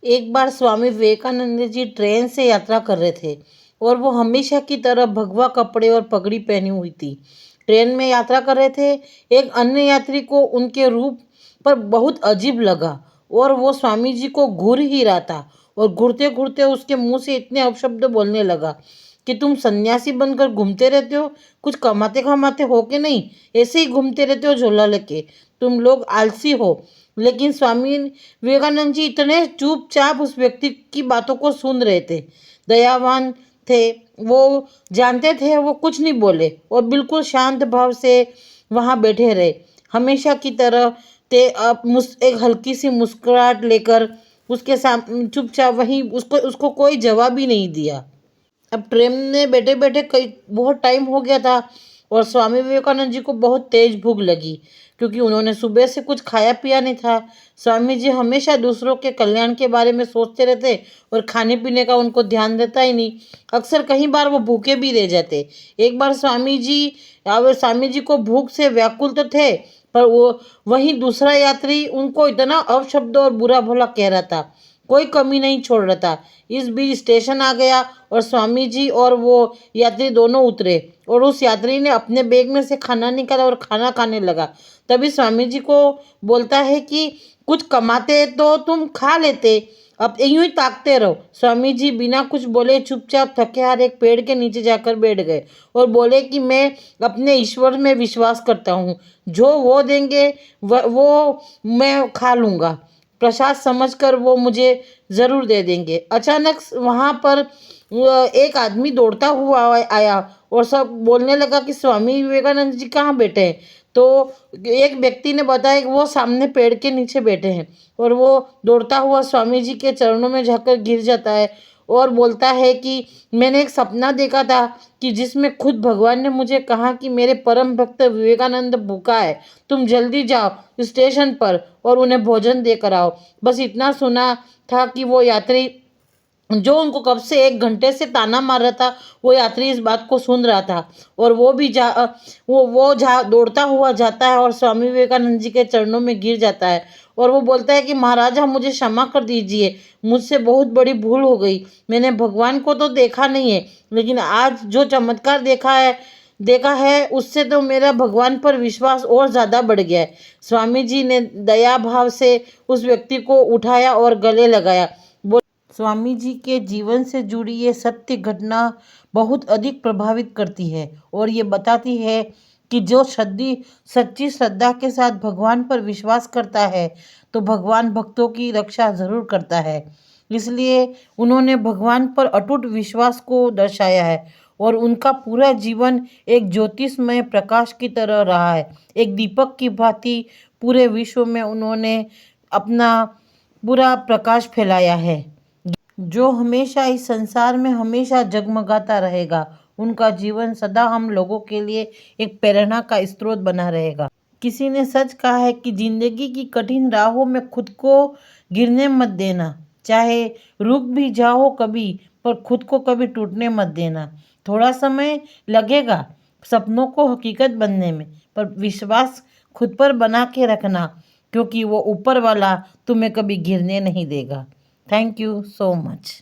एक बार स्वामी विवेकानंद जी ट्रेन से यात्रा कर रहे थे और वो हमेशा की तरह भगवा कपड़े और पगड़ी पहनी हुई थी। ट्रेन में यात्रा कर रहे थे। एक अन्य यात्री को उनके रूप पर बहुत अजीब लगा और वो स्वामी जी को घूर ही रहा था और घूरते घूरते उसके मुंह से इतने अपशब्द बोलने लगा कि तुम सन्यासी बनकर घूमते रहते हो, कुछ कमाते कमाते हो कि नहीं, ऐसे ही घूमते रहते हो झोला लेके, तुम लोग आलसी हो। लेकिन स्वामी विवेकानंद जी इतने चुपचाप उस व्यक्ति की बातों को सुन रहे थे, दयावान थे। वो जानते थे वो कुछ नहीं बोले और बिल्कुल शांत भाव से वहाँ बैठे रहे हमेशा की तरह। ते अब एक हल्की सी मुस्कुराहट लेकर उसके सामने चुपचाप वहीं उसको उसको कोई जवाब ही नहीं दिया। अब ट्रेन में बैठे बैठे कई बहुत टाइम हो गया था और स्वामी विवेकानंद जी को बहुत तेज भूख लगी क्योंकि उन्होंने सुबह से कुछ खाया पिया नहीं था। स्वामी जी हमेशा दूसरों के कल्याण के बारे में सोचते रहते और खाने पीने का उनको ध्यान देता ही नहीं। अक्सर कई बार वो भूखे भी रह जाते। एक बार स्वामी जी को भूख से व्याकुल तो थे, पर वो वहीं दूसरा यात्री उनको इतना अपशब्द और बुरा भला कह रहा था, कोई कमी नहीं छोड़ रहा था। इस बीच स्टेशन आ गया और स्वामी जी और वो यात्री दोनों उतरे और उस यात्री ने अपने बैग में से खाना निकाला और खाना खाने लगा। तभी स्वामी जी को बोलता है कि कुछ कमाते तो तुम खा लेते, अब यूं ही ताकते रहो। स्वामी जी बिना कुछ बोले चुपचाप थके हारे एक पेड़ के नीचे जाकर बैठ गए और बोले कि मैं अपने ईश्वर में विश्वास करता हूँ, जो वो देंगे वो मैं खा लूँगा, प्रसाद समझकर वो मुझे ज़रूर दे देंगे। अचानक वहाँ पर एक आदमी दौड़ता हुआ आया और सब बोलने लगा कि स्वामी विवेकानंद जी कहाँ बैठे हैं। तो एक व्यक्ति ने बताया कि वो सामने पेड़ के नीचे बैठे हैं और वो दौड़ता हुआ स्वामी जी के चरणों में जाकर गिर जाता है और बोलता है कि मैंने एक सपना देखा था कि जिसमें खुद भगवान ने मुझे कहा कि मेरे परम भक्त विवेकानंद भूखा है, तुम जल्दी जाओ स्टेशन पर और उन्हें भोजन देकर आओ। बस इतना सुना था कि वो यात्री जो उनको कब से 1 घंटे से ताना मार रहा था, वो यात्री इस बात को सुन रहा था और वो भी दौड़ता हुआ जाता है और स्वामी विवेकानंद जी के चरणों में गिर जाता है और वो बोलता है कि महाराजा मुझे क्षमा कर दीजिए, मुझसे बहुत बड़ी भूल हो गई। मैंने भगवान को तो देखा नहीं है, लेकिन आज जो चमत्कार देखा है उससे तो मेरा भगवान पर विश्वास और ज़्यादा बढ़ गया है। स्वामी जी ने दया भाव से उस व्यक्ति को उठाया और गले लगाया। स्वामी जी के जीवन से जुड़ी ये सत्य घटना बहुत अधिक प्रभावित करती है और ये बताती है कि जो सच्ची श्रद्धा के साथ भगवान पर विश्वास करता है तो भगवान भक्तों की रक्षा ज़रूर करता है। इसलिए उन्होंने भगवान पर अटूट विश्वास को दर्शाया है और उनका पूरा जीवन एक ज्योतिषमय प्रकाश की तरह रहा है। एक दीपक की भांति पूरे विश्व में उन्होंने अपना पूरा प्रकाश फैलाया है, जो हमेशा इस संसार में हमेशा जगमगाता रहेगा। उनका जीवन सदा हम लोगों के लिए एक प्रेरणा का स्रोत बना रहेगा। किसी ने सच कहा है कि जिंदगी की कठिन राहों में खुद को गिरने मत देना, चाहे रुक भी जाओ कभी, पर खुद को कभी टूटने मत देना। थोड़ा समय लगेगा सपनों को हकीकत बनने में, पर विश्वास खुद पर बना के रखना, क्योंकि वो ऊपर वाला तुम्हें कभी गिरने नहीं देगा। Thank you so much.